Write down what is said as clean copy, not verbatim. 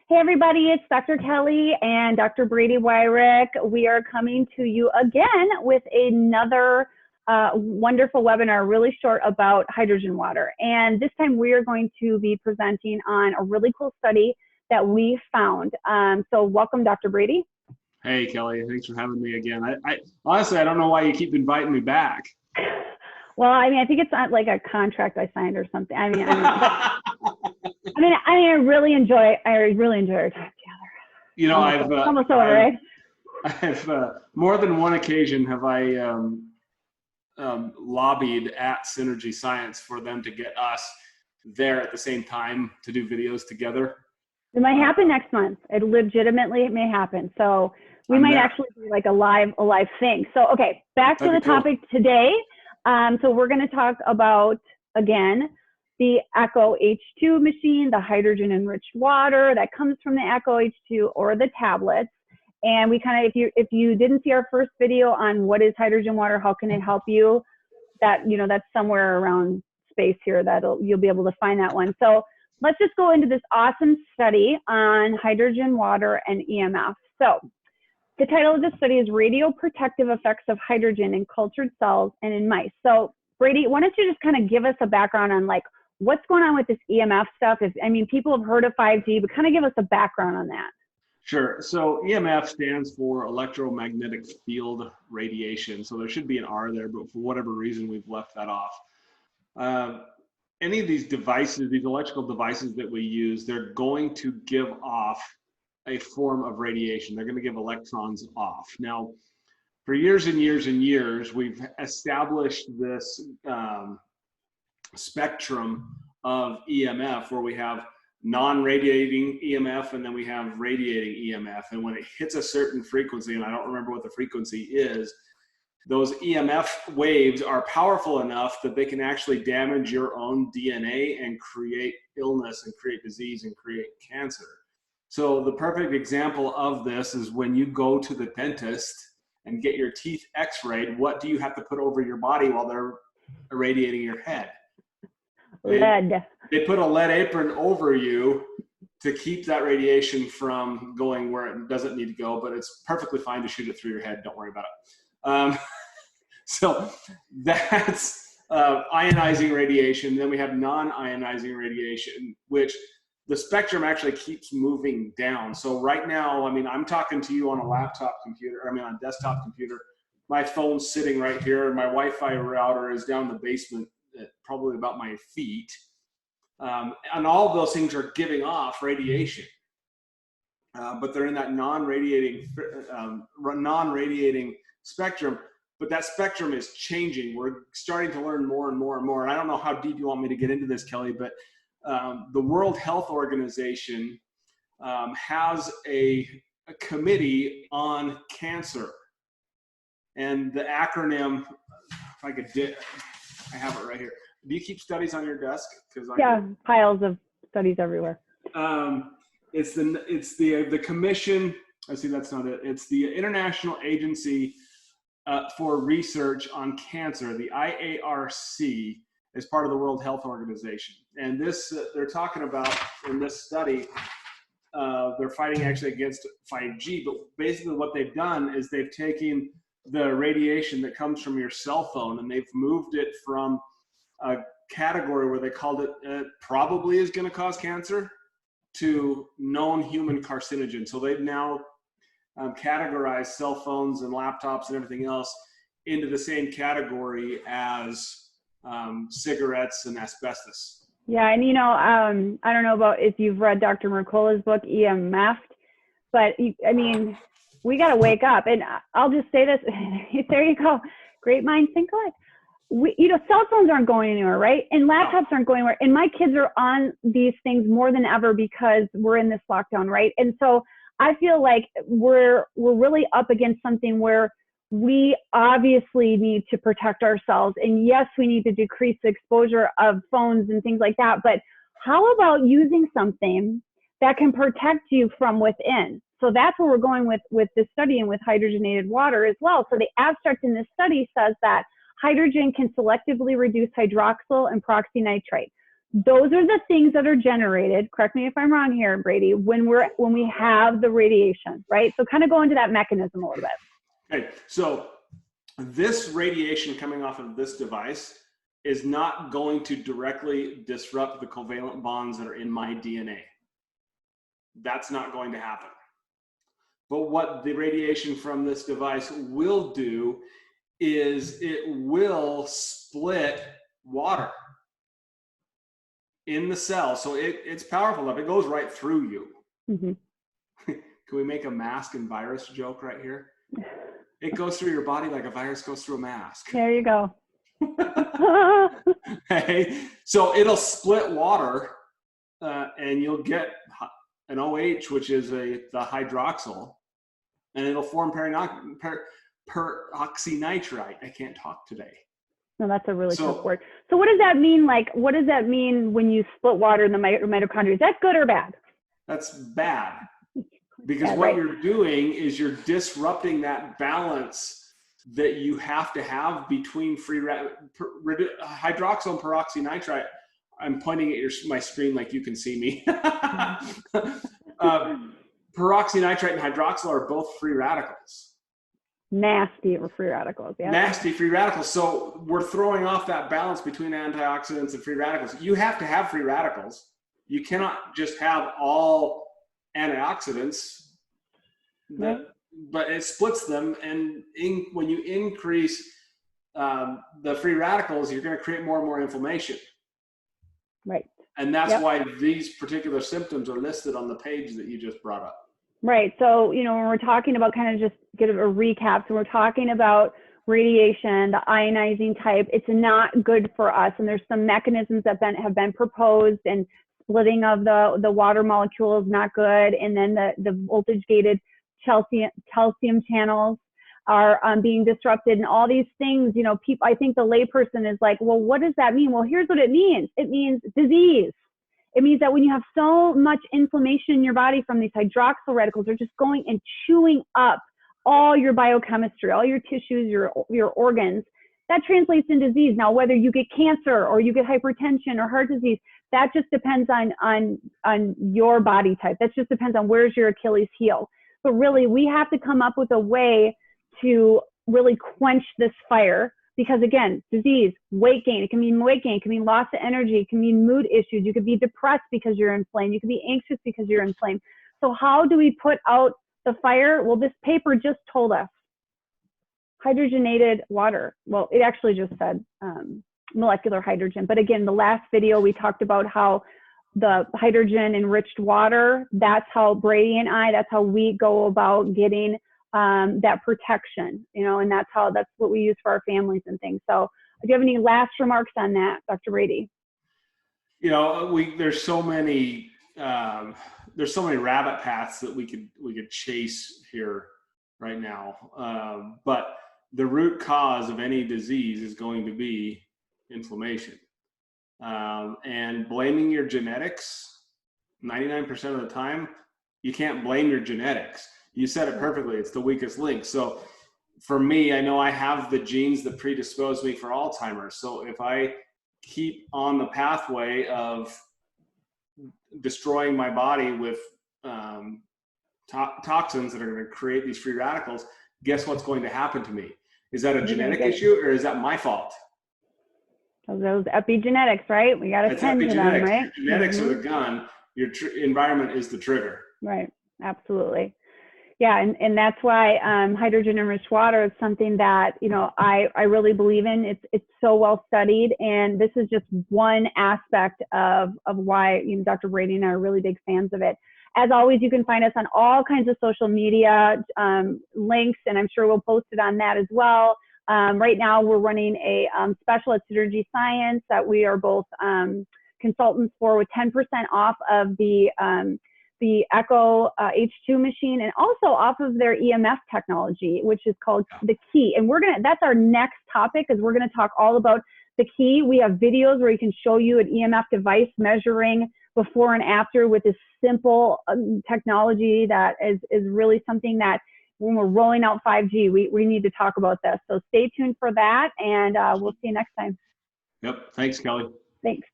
Hey everybody, it's Dr. Kelly and Dr. Brady Wyrick. We are coming to you again with another wonderful webinar, really short, about hydrogen water. And this time we are going to be presenting on a really cool study that we found. So welcome, Dr. Brady. Hey Kelly, thanks for having me again. I honestly, I don't know why you keep inviting me back. Well, I mean, I think it's not like a contract I signed or something. I really enjoy our time together. You know, almost over, right? I've more than one occasion have I lobbied at Synergy Science for them to get us there at the same time to do videos together. It might happen next month. It legitimately may happen. So we might actually do like a live thing. So okay, back to the topic today. So we're going to talk about, again, the Echo H2 machine, the hydrogen enriched water that comes from the Echo H2 or the tablets. And we kind of, if you didn't see our first video on what is hydrogen water, how can it help you, that, you know, that's somewhere around space here that you'll be able to find that one. So let's just go into this awesome study on hydrogen water and EMF. So the title of this study is Radioprotective Effects of Hydrogen in Cultured Cells and in Mice. So Brady, why don't you just kind of give us a background on like what's going on with this EMF stuff? I mean, people have heard of 5G, but kind of give us a background on that. Sure. So EMF stands for electromagnetic field radiation. So there should be an R there, but for whatever reason, we've left that off. Any of these devices, these electrical devices that we use, they're going to give off a form of radiation. They're going to give electrons off. Now, for years and years and years, we've established this spectrum of EMF where we have non-radiating EMF and then we have radiating EMF. And when it hits a certain frequency, and I don't remember what the frequency is, those EMF waves are powerful enough that they can actually damage your own DNA and create illness and create disease and create cancer. So the perfect example of this is when you go to the dentist and get your teeth x-rayed, what do you have to put over your body while they're irradiating your head? Lead. They put a lead apron over you to keep that radiation from going where it doesn't need to go, but it's perfectly fine to shoot it through your head. Don't worry about it. So that's ionizing radiation. Then we have non-ionizing radiation, which the spectrum actually keeps moving down. So right now, I mean, I'm talking to you on a laptop computer, on a desktop computer. My phone's sitting right here, and my Wi-Fi router is down in the basement at probably about my feet. And all of those things are giving off radiation. But they're in that non-radiating spectrum. But that spectrum is changing. We're starting to learn more and more and more. And I don't know how deep you want me to get into this, Kelly, but the World Health Organization has a committee on cancer. And the acronym, if I could, I have it right here. Do you keep studies on your desk? Yeah, piles of studies everywhere. It's the commission. I see that's not it. It's the International Agency for Research on Cancer, the IARC, is part of the World Health Organization. And this, they're talking about in this study, they're fighting actually against 5G, but basically what they've done is they've taken the radiation that comes from your cell phone and they've moved it from a category where they called it probably is going to cause cancer to known human carcinogen. So they've now categorized cell phones and laptops and everything else into the same category as cigarettes and asbestos. Yeah, and you know, I don't know about if you've read Dr. Mercola's book, EMF, but I mean, we got to wake up. And I'll just say this, there you go. Great minds think alike. You know, cell phones aren't going anywhere, right? And laptops aren't going anywhere. And my kids are on these things more than ever because we're in this lockdown, right? And so I feel like we're really up against something where we obviously need to protect ourselves. And yes, we need to decrease the exposure of phones and things like that. But how about using something that can protect you from within? So that's where we're going with this study and with hydrogenated water as well. So the abstract in this study says that hydrogen can selectively reduce hydroxyl and peroxynitrite. those are the things that are generated, correct me if I'm wrong here, Brady, when we have the radiation, right? So kind of go into that mechanism a little bit. Okay, so this radiation coming off of this device is not going to directly disrupt the covalent bonds that are in my DNA. That's not going to happen. But what the radiation from this device will do is it will split water in the cell. So it's powerful enough. It goes right through you. Mm-hmm. Can we make a mask and virus joke right here? It goes through your body like a virus goes through a mask. There you go. Okay, so it'll split water and you'll get an OH, which is the hydroxyl, and it'll form peroxynitrite. I can't talk today. No, that's a really tough word. So what does that mean? Like, what does that mean when you split water in the mitochondria? Is that good or bad? That's bad. Because what you're doing is you're disrupting that balance that you have to have between hydroxyl and peroxynitrite. I'm pointing at my screen like you can see me. Peroxynitrite and hydroxyl are both free radicals. Nasty free radicals, yeah. Nasty free radicals. So we're throwing off that balance between antioxidants and free radicals. You have to have free radicals. You cannot just have all antioxidants, but it splits them. And when you increase the free radicals, you're going to create more and more inflammation. Right. And that's why these particular symptoms are listed on the page that you just brought up. Right. So, when we're talking about, kind of just get a recap, so we're talking about radiation, the ionizing type, it's not good for us. And there's some mechanisms that have been proposed, and splitting of the water molecule is not good. And then the voltage gated calcium channels are being disrupted, and all these things, people, I think the layperson is like, well, what does that mean? Well, here's what it means. It means disease. It means that when you have so much inflammation in your body from these hydroxyl radicals, they're just going and chewing up all your biochemistry, all your tissues, your organs. That translates in disease. Now, whether you get cancer or you get hypertension or heart disease, that just depends on your body type. That just depends on where's your Achilles heel. But really, we have to come up with a way to really quench this fire, because again, disease, weight gain, it can mean weight gain, it can mean loss of energy, it can mean mood issues, you could be depressed because you're inflamed, you could be anxious because you're inflamed. So how do we put out the fire? Well, this paper just told us hydrogenated water. Well, it actually just said molecular hydrogen. But again, the last video we talked about how the hydrogen enriched water, that's how Brady and that's how we go about getting that protection, and that's what we use for our families and things. So do you have any last remarks on that, Dr. Brady? There's so many rabbit paths that we could chase here right now. But the root cause of any disease is going to be inflammation. And blaming your genetics, 99% of the time, you can't blame your genetics. You said it perfectly. It's the weakest link. So for me, I know I have the genes that predispose me for Alzheimer's. So if I keep on the pathway of destroying my body with toxins that are going to create these free radicals, guess what's going to happen to me? Is that a genetic issue, or is that my fault? Those epigenetics, right? We got to tend to them, right? Genetics are the gun. Your environment is the trigger. Right. Absolutely. Yeah, and that's why hydrogen enriched water is something that I really believe in. It's so well studied, and this is just one aspect of why Dr. Brady and I are really big fans of it. As always, you can find us on all kinds of social media links, and I'm sure we'll post it on that as well. Right now, we're running a special at Synergy Science that we are both consultants for, with 10% off of the Echo H2 machine, and also off of their EMF technology, which is called the Key. And that's our next topic, is we're gonna talk all about the Key. We have videos where you can show you an EMF device measuring before and after with this simple technology that is really something that when we're rolling out 5G, we need to talk about this. So stay tuned for that, and we'll see you next time. Yep. Thanks, Kelly. Thanks.